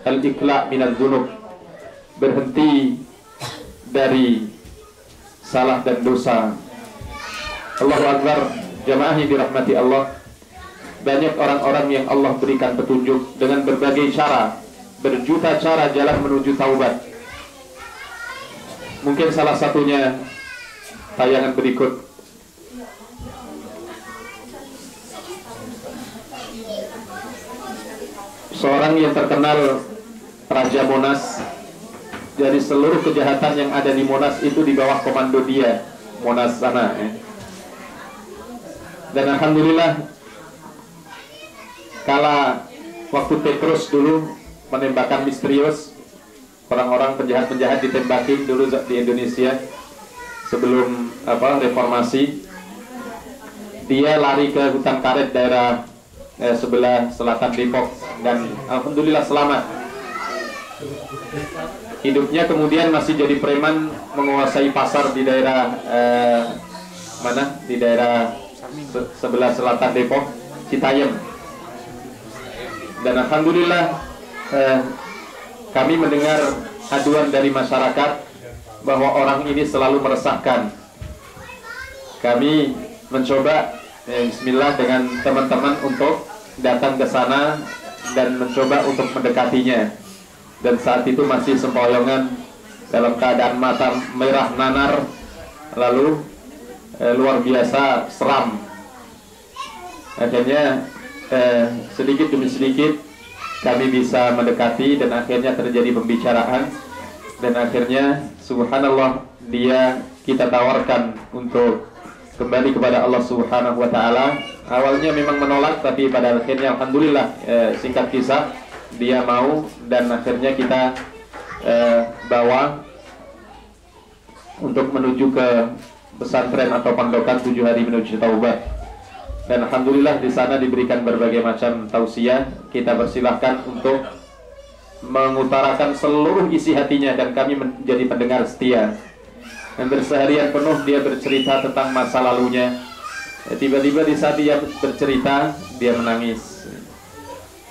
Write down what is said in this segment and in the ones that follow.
al-iqla' minal dzunub, berhenti dari salah dan dosa. Allahu Akbar. Jamaah yang dirahmati Allah, banyak orang-orang yang Allah berikan petunjuk dengan berbagai cara, berjuta cara jalan menuju taubat. Mungkin salah satunya tayangan berikut. Seorang yang terkenal Raja Monas. Jadi seluruh kejahatan yang ada di Monas itu di bawah komando dia, Monas sana ya. Dan alhamdulillah, kala waktu Petrus dulu menembakkan misterius, orang-orang penjahat-penjahat ditembakin dulu di Indonesia sebelum reformasi. Dia lari ke hutan karet daerah sebelah selatan Depok dan alhamdulillah selamat. Hidupnya kemudian masih jadi preman, menguasai pasar di daerah di daerah sebelah selatan Depok, Citayam. Dan alhamdulillah kami mendengar aduan dari masyarakat bahwa orang ini selalu meresahkan. Kami mencoba bismillah dengan teman-teman untuk datang ke sana dan mencoba untuk mendekatinya. Dan saat itu masih sempoyongan dalam keadaan mata merah nanar, lalu luar biasa seram. Akhirnya sedikit demi sedikit kami bisa mendekati dan akhirnya terjadi pembicaraan. Dan akhirnya subhanallah, dia kita tawarkan untuk kembali kepada Allah Subhanahu wa ta'ala. Awalnya memang menolak, tapi pada akhirnya alhamdulillah, singkat kisah, dia mau. Dan akhirnya kita bawa untuk menuju ke pesantren atau pandokan 7 hari menuju taubat. Dan alhamdulillah di sana diberikan berbagai macam tausiah. Kita persilahkan untuk mengutarakan seluruh isi hatinya dan kami menjadi pendengar setia. Dan berseharian penuh dia bercerita tentang masa lalunya. Tiba-tiba di saat dia bercerita, dia menangis.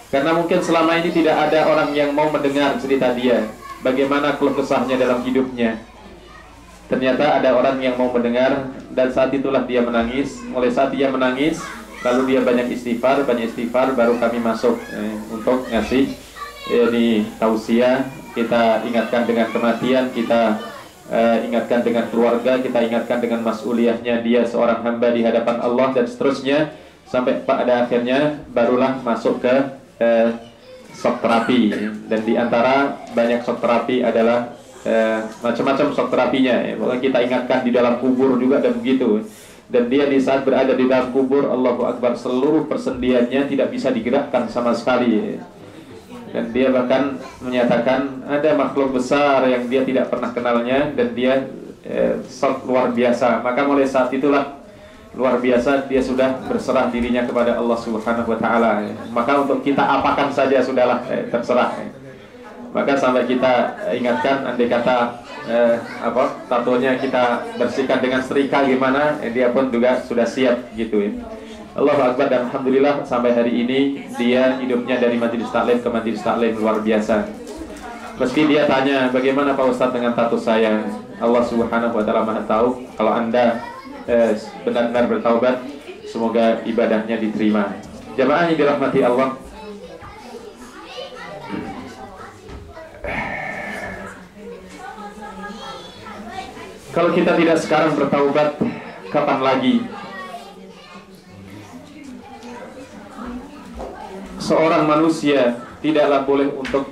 Karena mungkin selama ini tidak ada orang yang mau mendengar cerita dia, bagaimana keluh kesahnya dalam hidupnya. Ternyata ada orang yang mau mendengar, dan saat itulah dia menangis. Mulai saat dia menangis, lalu dia banyak istighfar, baru kami masuk untuk ngasih ini tausiah. Kita ingatkan dengan kematian, kita ingatkan dengan keluarga, kita ingatkan dengan mas'uliyahnya dia seorang hamba di hadapan Allah, dan seterusnya. Sampai pada akhirnya barulah masuk ke shock terapi. Dan diantara banyak shock terapi adalah macam-macam shock terapinya ya. Kita ingatkan di dalam kubur juga dan begitu. Dan dia di saat berada di dalam kubur, Allahu Akbar, seluruh persendiannya tidak bisa digerakkan sama sekali. Dan dia bahkan menyatakan ada makhluk besar yang dia tidak pernah kenalnya, dan dia shock luar biasa. Maka mulai saat itulah luar biasa, dia sudah berserah dirinya kepada Allah Subhanahu wa ta'ala. Maka untuk kita apakan saja sudahlah, terserah. Maka sampai kita ingatkan, andai kata tatonya kita bersihkan dengan setrika gimana, dia pun juga sudah siap gitu ya. Allahu Akbar. Dan alhamdulillah sampai hari ini dia hidupnya dari majelis taklim ke majelis taklim luar biasa. Meski dia tanya, bagaimana Pak Ustadz dengan tato saya? Allah Subhanahu wa ta'ala Maha tahu. Kalau Anda benar-benar bertaubat, semoga ibadahnya diterima. Jamaah yang dirahmati Allah, kalau kita tidak sekarang bertaubat, kapan lagi? Seorang manusia tidaklah boleh untuk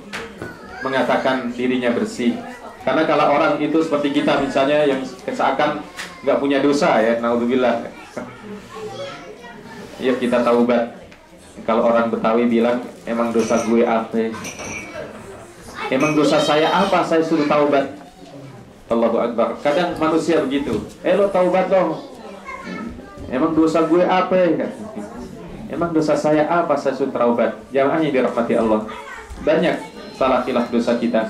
mengatakan dirinya bersih. Karena kalau orang itu seperti kita misalnya, yang seakan nggak punya dosa ya, naudzubillah, ya kita taubat. Kalau orang Betawi bilang, emang dosa gue apa? Emang dosa saya apa? Saya suruh taubat. Allahu Akbar. Kadang manusia begitu. Lo taubat dong. Emang dosa gue apa? Emang dosa saya apa? Saya suruh taubat. Jamaah yang dirahmati Allah, banyak salah khilaf dosa kita.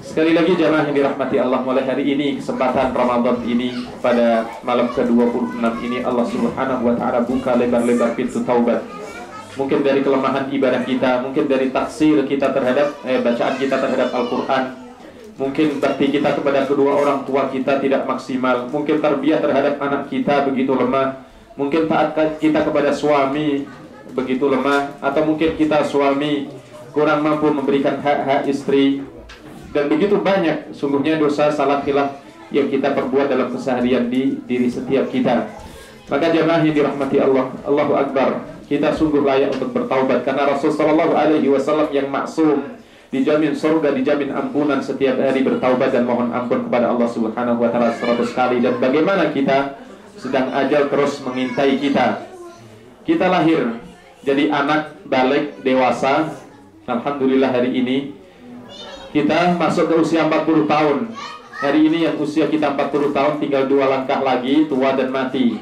Sekali lagi jamaah yang dirahmati Allah, mulai hari ini, kesempatan Ramadan ini, pada malam ke-26 ini, Allah Subhanahu wa ta'ala buka lebar-lebar pintu taubat. mungkin dari kelemahan ibadah kita, mungkin dari taksir kita terhadap bacaan kita terhadap Al-Quran, mungkin bakti kita kepada kedua orang tua kita tidak maksimal, mungkin tarbiyah terhadap anak kita begitu lemah, mungkin taat kita kepada suami begitu lemah, atau mungkin kita suami kurang mampu memberikan hak-hak istri, dan begitu banyak sungguhnya dosa salah khilaf yang kita perbuat dalam keseharian di diri setiap kita. Maka jemaah yang dirahmati Allah, Allahu Akbar, kita sungguh layak untuk bertaubat, karena Rasulullah SAW yang maksum dijamin surga, dijamin ampunan setiap hari bertaubat dan mohon ampun kepada Allah Subhanahu wa taala 100 kali. Dan bagaimana kita sedang ajal terus mengintai kita. Kita lahir jadi anak balik dewasa. Alhamdulillah hari ini kita masuk ke usia 40 tahun. Hari ini yang usia kita 40 tahun tinggal 2 langkah lagi tua dan mati.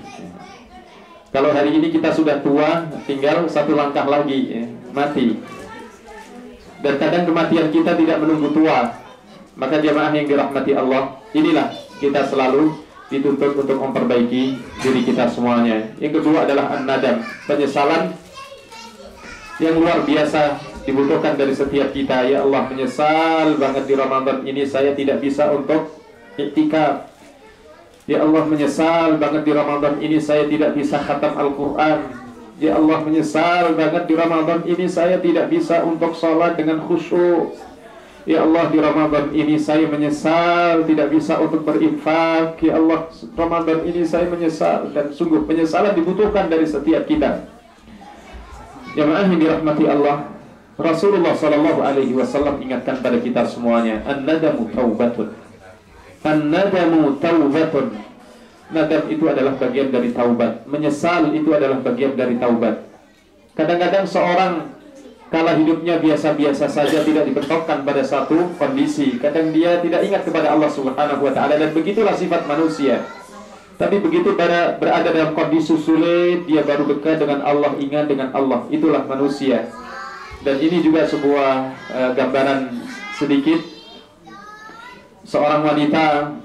Kalau hari ini kita sudah tua, tinggal 1 langkah lagi mati. Dan kadang kematian kita tidak menunggu tua. Maka jemaah yang dirahmati Allah, inilah kita selalu dituntut untuk memperbaiki diri kita semuanya. Yang kedua adalah an-nadam, penyesalan yang luar biasa dibutuhkan dari setiap kita. Ya Allah, menyesal banget di Ramadan ini saya tidak bisa untuk iktikaf. Ya Allah, menyesal banget di Ramadan ini saya tidak bisa khatam Al-Quran. Ya Allah, menyesal banget di Ramadan ini saya tidak bisa untuk sholat dengan khusyuk. Ya Allah, di Ramadan ini saya menyesal tidak bisa untuk berinfak. Ya Allah, Ramadan ini saya menyesal. Dan sungguh penyesalan dibutuhkan dari setiap kita. Jemaah yang dirahmati Allah, Rasulullah SAW ingatkan pada kita semuanya, an-nadamu taubatun. An-nadamu taubatun. Nadam itu adalah bagian dari taubat. Menyesal itu adalah bagian dari taubat. Kadang-kadang seorang kala hidupnya biasa-biasa saja, tidak dibetokkan pada satu kondisi, kadang dia tidak ingat kepada Allah Subhanahu wa taala, dan begitulah sifat manusia. Tapi begitu berada dalam kondisi sulit, dia baru dekat dengan Allah, ingat dengan Allah. Itulah manusia. Dan ini juga sebuah gambaran sedikit. Seorang wanita,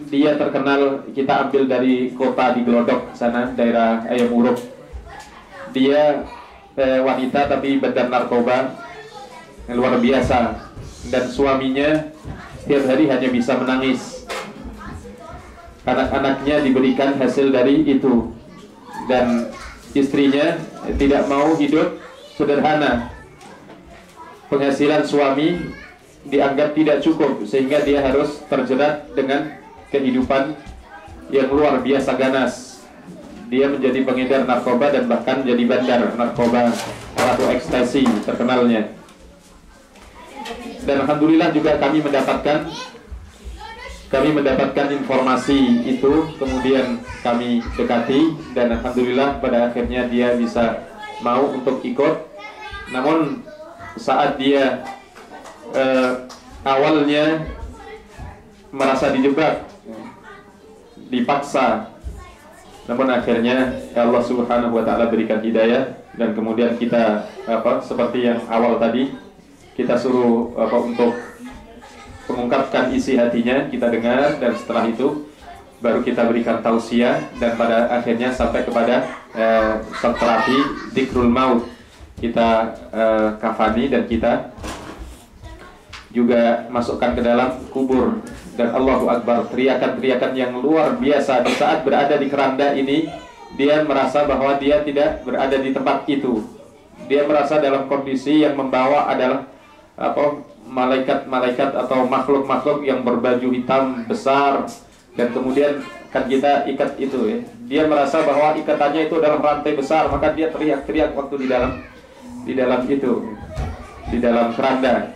dia terkenal, kita ambil dari kota di Glodok sana, daerah Ayam Uruk. Dia wanita tapi beredar narkoba yang luar biasa. Dan suaminya setiap hari hanya bisa menangis. Anak-anaknya diberikan hasil dari itu. Dan istrinya tidak mau hidup sederhana. Penghasilan suami dianggap tidak cukup, sehingga dia harus terjerat dengan kehidupan yang luar biasa ganas. Dia menjadi pengedar narkoba dan bahkan jadi bandar narkoba atau ekstasi terkenalnya. Dan alhamdulillah juga kami mendapatkan informasi itu, kemudian kami dekati, dan alhamdulillah pada akhirnya dia bisa mau untuk ikut. Namun saat dia awalnya merasa dijebak, dipaksa, namun akhirnya Allah Subhanahu wa taala berikan hidayah, dan kemudian kita seperti yang awal tadi kita suruh untuk mengungkapkan isi hatinya, kita dengar, dan setelah itu baru kita berikan tausiah, dan pada akhirnya sampai kepada terapi dzikrul maut. Kita kafani dan kita juga masukkan ke dalam kubur. Dan Allahu Akbar, teriakan-teriakan yang luar biasa. Di saat berada di keranda ini, dia merasa bahwa dia tidak berada di tempat itu. Dia merasa dalam kondisi yang membawa adalah malaikat-malaikat atau makhluk-makhluk yang berbaju hitam besar. Dan kemudian kan kita ikat itu ya. Dia merasa bahwa ikatannya itu adalah rantai besar, maka dia teriak-teriak waktu di dalam keranda.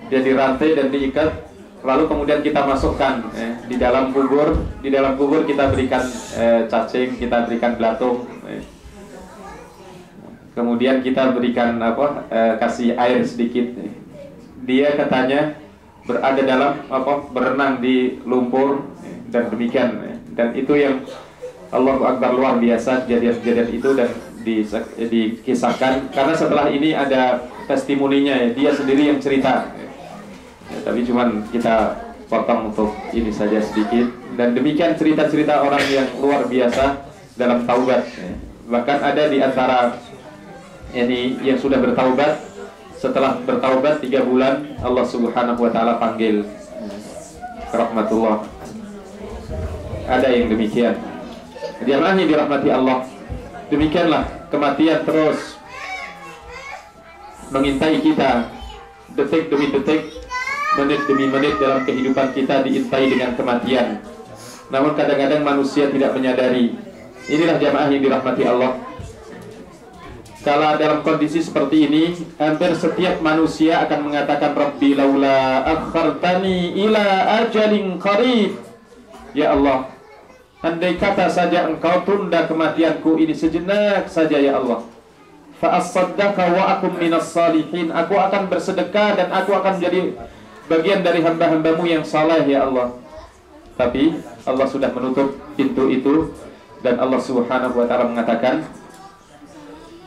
Dia dirantai dan diikat, lalu kemudian kita masukkan di dalam kubur. Di dalam kubur kita berikan cacing, kita berikan belatung, kemudian kita berikan kasih air sedikit. Dia katanya berada dalam berenang di lumpur, dan demikian. Dan itu yang Allahu Akbar, luar biasa kejadian-kejadian itu, dan dikisahkan, karena setelah ini ada testimoninya ya, dia sendiri yang cerita ya, tapi cuman kita potong untuk ini saja sedikit. Dan demikian cerita-cerita orang yang luar biasa dalam taubat ya. Bahkan ada di antara Yani yang sudah bertaubat, setelah bertaubat 3 bulan Allah Subhanahu wa taala panggil. Rahmatullah. Ada yang demikian. Jamaah yang dirahmati Allah. Demikianlah kematian terus mengintai kita, detik demi detik, menit demi menit dalam kehidupan kita diintai dengan kematian. Namun kadang-kadang manusia tidak menyadari. Inilah jamaah yang dirahmati Allah. Kalau dalam kondisi seperti ini, hampir setiap manusia akan mengatakan, Rabbi laula akhartani ila ajalin qarib. Ya Allah, andai kata saja engkau tunda kematianku ini sejenak saja ya Allah, fa as-saddaqa wa akum minas salihin. Aku akan bersedekah dan aku akan menjadi bagian dari hamba-hambamu yang saleh ya Allah. Tapi Allah sudah menutup pintu itu, dan Allah Subhanahu wa taala mengatakan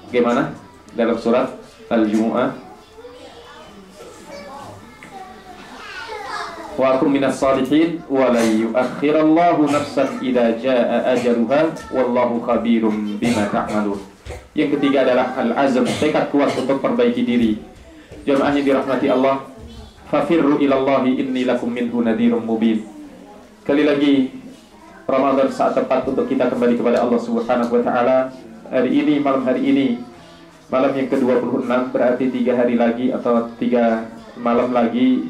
bagaimana dalam surat Al-Jumu'ah, wa akum minas salihin wa la yu'akhirallahu nafsan idza jaa ajaluha wallahu khabirum bima ta'malun. Yang ketiga adalah al-azm, tekad kuat untuk perbaiki diri. Jamaah yang dirahmati Allah, fafirru ilallahi inni lakum minhu nadhirum mubin. Sekali lagi, Ramadan saat tepat untuk kita kembali kepada Allah Subhanahu wa taala. Hari ini, malam hari ini, malam yang ke-26, berarti 3 hari lagi atau 3 malam lagi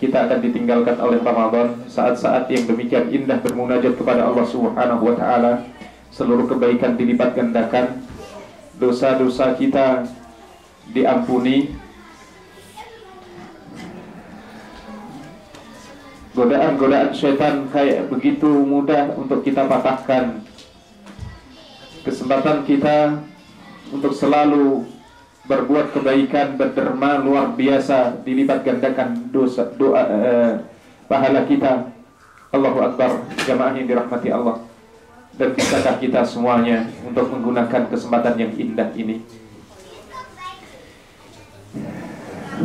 kita akan ditinggalkan oleh Ramadan. Saat-saat yang demikian indah bermunajat kepada Allah Subhanahu wa taala. Seluruh kebaikan dilipat gandakan, dosa-dosa kita diampuni, godaan-godaan syaitan kayak begitu mudah untuk kita patahkan. Kesempatan kita untuk selalu berbuat kebaikan, berderma luar biasa, dilipat gandakan pahala kita. Allahu Akbar, jamaah yang dirahmati Allah. Dan bisakah kita semuanya untuk menggunakan kesempatan yang indah ini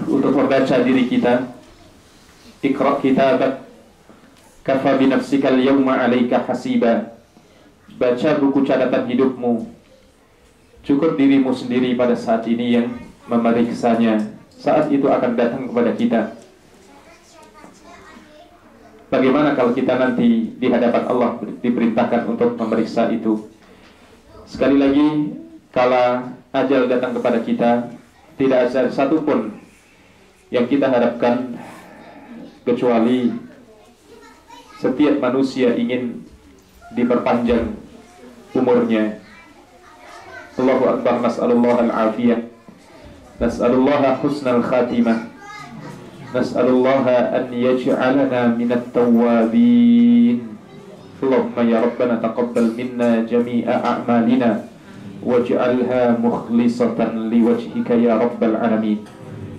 untuk membaca diri kita. Iqra kitabak kafa binafsikal yawma 'alaika hasiba. Baca buku catatan hidupmu. Cukup dirimu sendiri pada saat ini yang memeriksanya. Saat itu akan datang kepada kita. Bagaimana kalau kita nanti di hadapan Allah diperintahkan untuk memeriksa itu? Sekali lagi, kalau ajal datang kepada kita, tidak ada satupun yang kita harapkan kecuali setiap manusia ingin diperpanjang umurnya. Allahu Akbar, nas'alullah al-afiyah, nas'alullah husnal khatimah, nas'alullah an yaj'alana minat tawwabin. Allahumma ya Rabbana taqabbal minna jami'a a'malina waj'alha mukhlisatan liwajhika ya Rabbal alamin.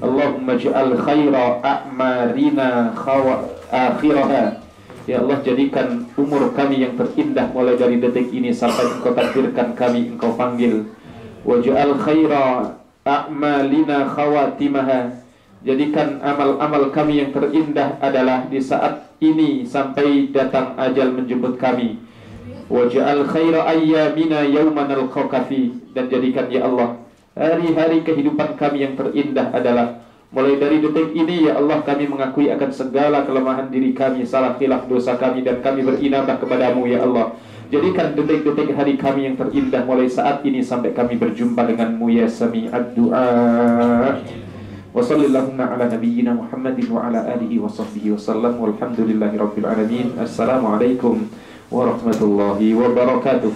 Allahumma ja'al khaira a'marina akhiraha. Ya Allah, jadikan umur kami yang terindah mulai dari detik ini sampai Engkau takdirkan kami Engkau panggil. Waj'al khaira a'malina khawatimaha. Jadikan amal-amal kami yang terindah adalah di saat ini sampai datang ajal menjemput kami. Waj'al khaira ayyamina yawma nalqaka fi. Dan jadikan ya Allah hari-hari kehidupan kami yang terindah adalah mulai dari detik ini ya Allah, kami mengakui akan segala kelemahan diri kami, salah khilaf dosa kami, dan kami berinabah kepadamu ya Allah. Jadikan detik-detik hari kami yang terindah mulai saat ini sampai kami berjumpa denganmu ya Sami'ad du'a. Wa sallallahu ala nabiyyina Muhammadin wa ala alihi wa sahbihi wa sallam. Walhamdulillahi rabbil alamin. Assalamualaikum warahmatullahi wabarakatuh.